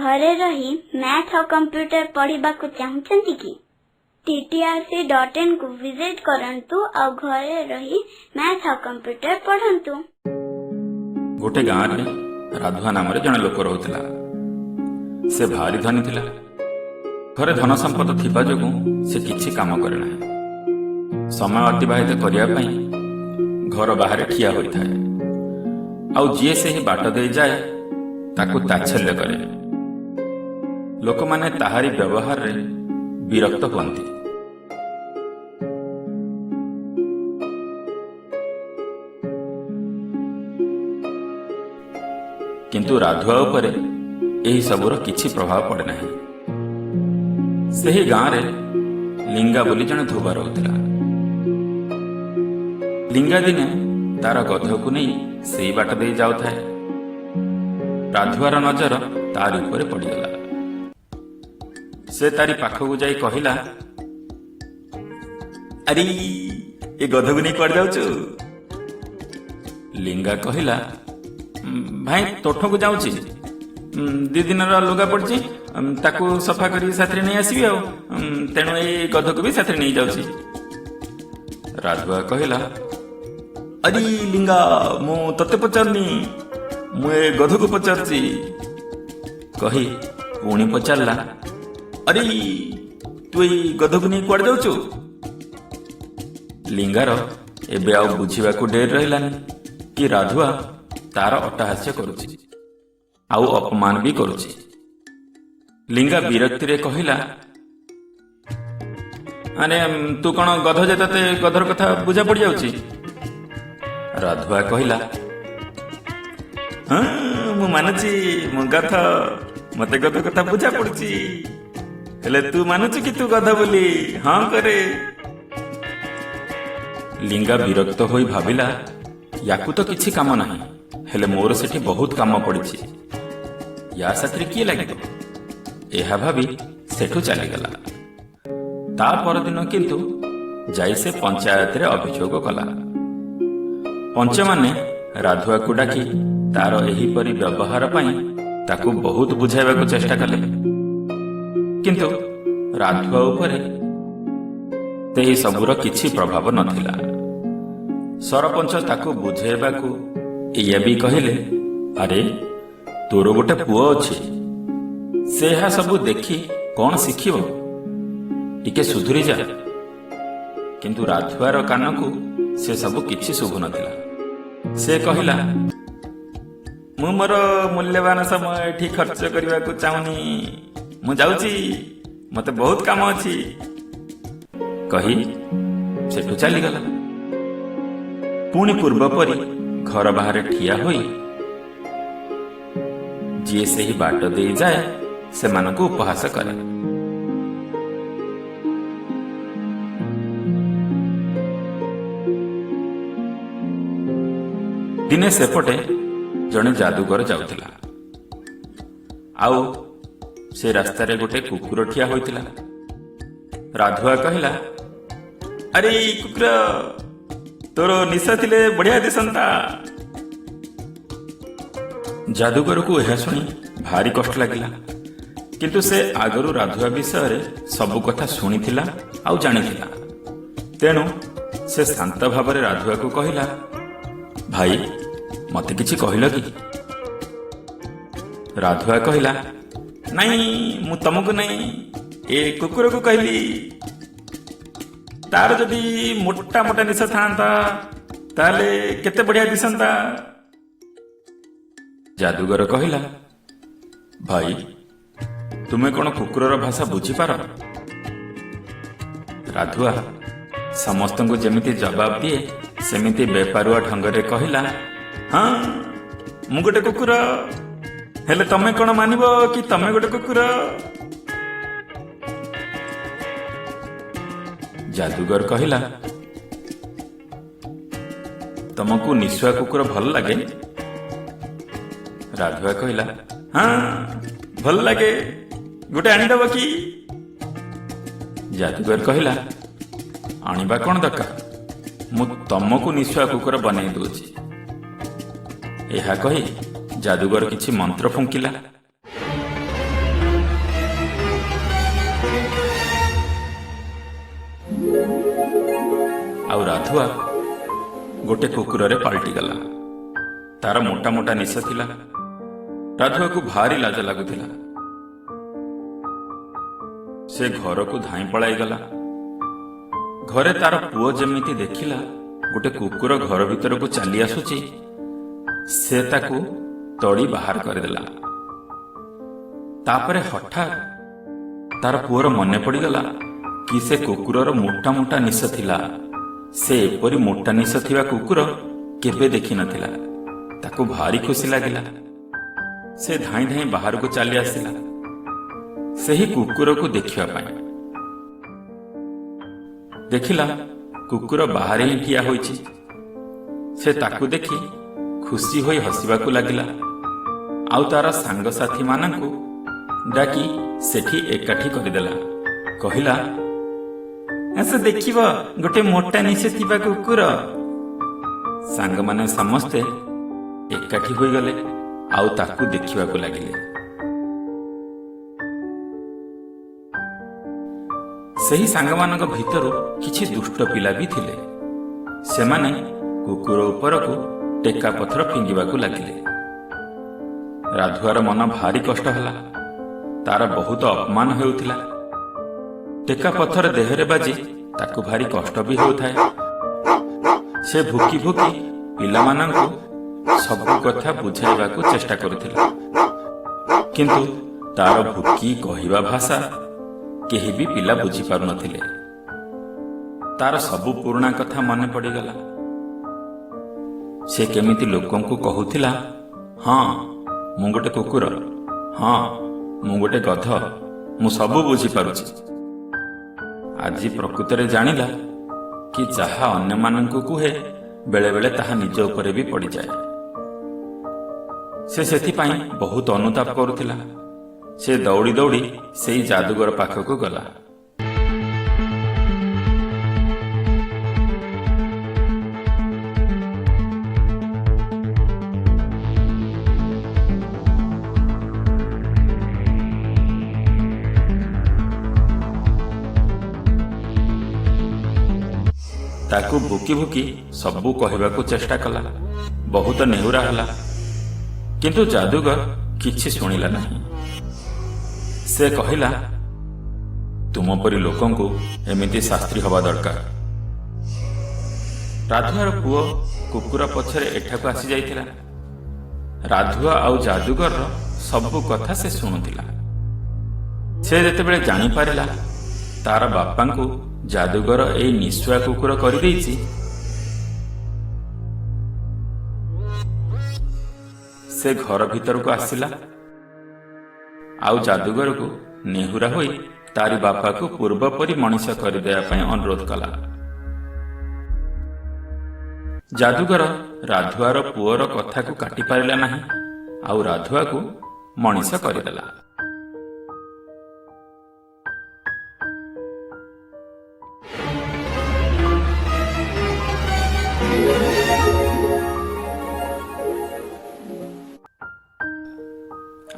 घरे रही मैथ और कंप्यूटर पढ़ा चाहूँगी कि TTRC.in को विजिट करंतु और घरे रही मैथ और कंप्यूटर पढ़ंतु। गोटे गाँव में राधुआ नाम जड़े लोक रोला। से भारी धनी थिला। घरे धन संपद थिबा जोगु से किछि काम करे ना। समय अतिबाहित करिया पई घर बाहर ठिया होई थाए। आउ जे से ही बाट दे जाए ताकू ताच्छल्य करे। लोक माने ताहारी व्यवहार रे विरक्त हुअन्ति। किंतु राधुआ उपरे एही सबुर किछि प्रभाव पड़े नाही। सेही गाँ रे लिंगा बोली जने धोबा रहुथिला। लिंगा दिने तार गध को नहीं सेई बाट दे जाउथाए। राधुआर नजर तार उपरे पड़ीगला। से तारी पाखकू जाई कहिला, अरे ए गध को नहीं पड़ जाउछु। लिंगा कहिला, भाई तोठो को जाउछि। 2 दिन लुगा पड़छि, ताकू सफा करी साथरे नहीं आसीबी। तेणु ए गध को भी साथरे नहीं जाउछि। राधुआ कहिला, अरे लिंगा मु तते पचारनी, मु ए गध को पचारछि। कही पुणी पचारला, अरे तू ए गध को नहीं कुआड़ जाउछु। लिंगार एबे आउ बुझिबाकू डेर रहिलानी कि राधुआ तार अट्टहास्य करुछि आउ अपमान भी करुछि। लिंगा विरक्ति रे कहिला, अरे तू कौन गध जे तते गधर कथा बुझा पड़ जाउछि। राधुआ कहिला, मु मानुछि मु गध, मते गध कथा बुझा पड़छि। हेले तू मानुछि कि तू गध बोली? हाँ करे। लिंगा विरक्त होई भाबिला, याकू तो किछि काम नाही, हेले मोर सेठी बहुत काम पड़िछि। या साथरे किए लागितो? एहा भाबी सेठू चलीगला। ता परदिन किंतु जाई से पंचायत रे अभियोग कला। पंच माने राधुआ को डाकी तार एही परि व्यवहार पई ताकू बहुत बुझाइबाकू चेष्टा कले। किंतु राधुआ उपरे तेही सबुर किछि प्रभाव नथिला। सरपंच ताकू बुझाइबाकू एया भी कहिले, अरे तोर गोटे पुओ अछि, से हा सबू देखि कौन शिखिबो, टिके सुधुरी जा। किंतु राधुआर कानकू से सबू किछि शुभु नथिला। से कहिला, मु मोर मूल्यवान समय एठी खर्च करबा को चाहुनी, मु जाउची, मते बहुत काम अछि। कही सेठू चली गला। पुणी पूर्व परी घर बाहर ठिया होई जी से ही बाट दे जाए सेमानकू उपहास करे। दिने सेपटे जने जादूगर जाउथिला। आउ से रास्ता रे गोटे कुकुर ठिया होइथिला। राधुआ कहिला, अरे कुकुर तोर निशा थिले बढ़िया दिसंता। जादूगर को यह शुणी भारी कष्ट लगिला। किंतु से आगरू राधुआ विषय रे सबु कथा शुणिथिला आउ जानिथिला। तेणु से शांत भावरे राधुआ को कहिला, भाई मते किछि कहिल कि? राधुआ कहिला, नहीं मु तुमको नहीं, ए कुकुर को कहली। तार जदि मोटा मोटा निशा थांता ताले केते बढ़िया दिसंता। जादूगर कहिला, भाई तुमे कौन कुकुरर भाषा बुझिपार? राधुआ समस्त को जेमिति जवाब दिए सेमिति बेपारुआ ढंगरे कहिला, हाँ मु गोटे कुकुर, हेले तमे कौन मानिबो कि तमे गोटे कुकुर? जादूगर कहिला, तमको निशुआ कुकुर भल लगे? राधुआ कहिला, हाँ भल लगे, गोटे आनिदब कि? जादूगर कहिला, आनिबा कौन दरकार, मु तमको निशुआ कुकुर बनई दूची। एहा कही जादूगर किछि मंत्र फुंकिला। ଆଉ ରାଧୁଆ ଗୋଟେ କୁକୁରରେ ପାଲଟିଗଲା। ତାର ମୋଟା ମୋଟା ନିଶ ଥିଲା। ରାଧୁଆକୁ ଭାରି ଲାଜ ଲାଗୁଥିଲା। ସେ ଘରକୁ ଧାଇଁ ପଳାଇଗଲା। ଘରେ ତାର ପୁଅ ଯେମିତି ଦେଖିଲା ଗୋଟେ କୁକୁର ଘର ଭିତରକୁ ଚାଲି ଆସୁଛି, ସେ ତାକୁ ତଡ଼ି ବାହାର କରିଦେଲା। ତାପରେ ହଠାତ୍ ତାର ପୁଅର ମନେ ପଡ଼ିଗଲା କି ସେ କୁକୁରର ମୋଟା ମୋଟା ନିଶ ଥିଲା। ସେ ଏପରି ମୋଟା ନିଶ ଥିବା କୁକୁର କେବେ ଦେଖିନଥିଲା। ତାକୁ ଭାରି ଖୁସି ଲାଗିଲା। ସେ ଧାଇଁ ଧାଇଁ ବାହାରକୁ ଚାଲି ଆସିଲା ସେହି କୁକୁରକୁ ଦେଖିବା ପାଇଁ। ଦେଖିଲା କୁକୁର ବାହାରେ ହିଁ ଠିଆ ହୋଇଛି। ସେ ତାକୁ ଦେଖି ଖୁସି ହୋଇ ହସିବାକୁ ଲାଗିଲା। ଆଉ ତାର ସାଙ୍ଗସାଥୀମାନଙ୍କୁ ଡାକି ସେଠି ଏକାଠି କରିଦେଲା। କହିଲା, ଆସ ଦେଖିବ ଗୋଟେ ମୋଟା ନିଶ ଥିବା କୁକୁର। ସାଙ୍ଗମାନେ ସମସ୍ତେ ଏକାଠି ହୋଇଗଲେ ଆଉ ତାକୁ ଦେଖିବାକୁ ଲାଗିଲେ। ସେହି ସାଙ୍ଗମାନଙ୍କ ଭିତରୁ କିଛି ଦୁଷ୍ଟ ପିଲା ବି ଥିଲେ। ସେମାନେ କୁକୁର ଉପରକୁ ଟେକା ପଥର ଫିଙ୍ଗିବାକୁ ଲାଗିଲେ। ରାଧୁଆର ମନ ଭାରି କଷ୍ଟ ହେଲା। ତାର ବହୁତ ଅପମାନ ହେଉଥିଲା। ଟେକା ପଥର ଦେହରେ ବାଜି ତାକୁ ଭାରି କଷ୍ଟ ବି ହେଉଥାଏ। ସେ ଭୁକି ଭୁକି ପିଲାମାନଙ୍କୁ ସବୁ କଥା ବୁଝାଇବାକୁ ଚେଷ୍ଟା କରୁଥିଲା। କିନ୍ତୁ ତାର ଭୁକି କହିବା ଭାଷା କେହି ବି ପିଲା ବୁଝିପାରୁନଥିଲେ। ତାର ସବୁ ପୁରୁଣା କଥା ମନେ ପଡ଼ିଗଲା। ସେ କେମିତି ଲୋକଙ୍କୁ କହୁଥିଲା, ହଁ ମୁଁ ଗୋଟେ କୁକୁର, ହଁ ମୁଁ ଗୋଟେ ଗଧ, ମୁଁ ସବୁ ବୁଝିପାରୁଛି। ଆଜି ପ୍ରକୃତରେ ଜାଣିଲା କି ଯାହା ଅନ୍ୟମାନଙ୍କୁ କୁହେ ବେଳେବେଳେ ତାହା ନିଜ ଉପରେ ବି ପଡ଼ିଯାଏ। ସେ ସେଥିପାଇଁ ବହୁତ ଅନୁତାପ କରୁଥିଲା। ସେ ଦୌଡ଼ି ଦୌଡ଼ି ସେଇ ଯାଦୁଗର ପାଖକୁ ଗଲା। ତାକୁ ଭୁକି ଭୁକି ସବୁ କହିବାକୁ ଚେଷ୍ଟା କଲା। ବହୁତ ନେହୁରା ହେଲା, କିନ୍ତୁ ଯାଦୁଗର କିଛି ଶୁଣିଲା ନାହିଁ। ସେ କହିଲା, ତୁମ ପରି ଲୋକଙ୍କୁ ଏମିତି ଶାସ୍ତ୍ରୀ ହେବା ଦରକାର। ରାଧୁଆର ପୁଅ କୁକୁର ପଛରେ ଏଠାକୁ ଆସିଯାଇଥିଲା। ରାଧୁଆ ଆଉ ଯାଦୁଗରର ସବୁ କଥା ସେ ଶୁଣୁଥିଲା। ସେ ଯେତେବେଳେ ଜାଣିପାରିଲା ତାର ବାପାଙ୍କୁ ଯାଦୁଗର ଏଇ ନିଶୁଆ କୁକୁର କରିଦେଇଛି, ସେ ଘର ଭିତରକୁ ଆସିଲା ଆଉ ଯାଦୁଗରକୁ ନେହୁରା ହୋଇ ତାରି ବାପାକୁ ପୂର୍ବ ପରି ମଣିଷ କରିଦେବା ପାଇଁ ଅନୁରୋଧ କଲା। ଯାଦୁଗର ରାଧୁଆର ପୁଅର କଥାକୁ କାଟି ପାରିଲା ନାହିଁ ଆଉ ରାଧୁଆକୁ ମଣିଷ କରିଦେଲା।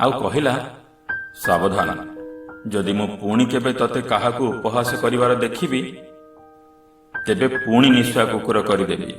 ଆଉ କହିଲା, ସାବଧାନ, ଯଦି ମୁଁ ପୁଣି କେବେ ତତେ କାହାକୁ ଉପହାସ କରିବାର ଦେଖିବି ତେବେ ପୁଣି ନିଶୁଆ କୁକୁର କରିଦେବି।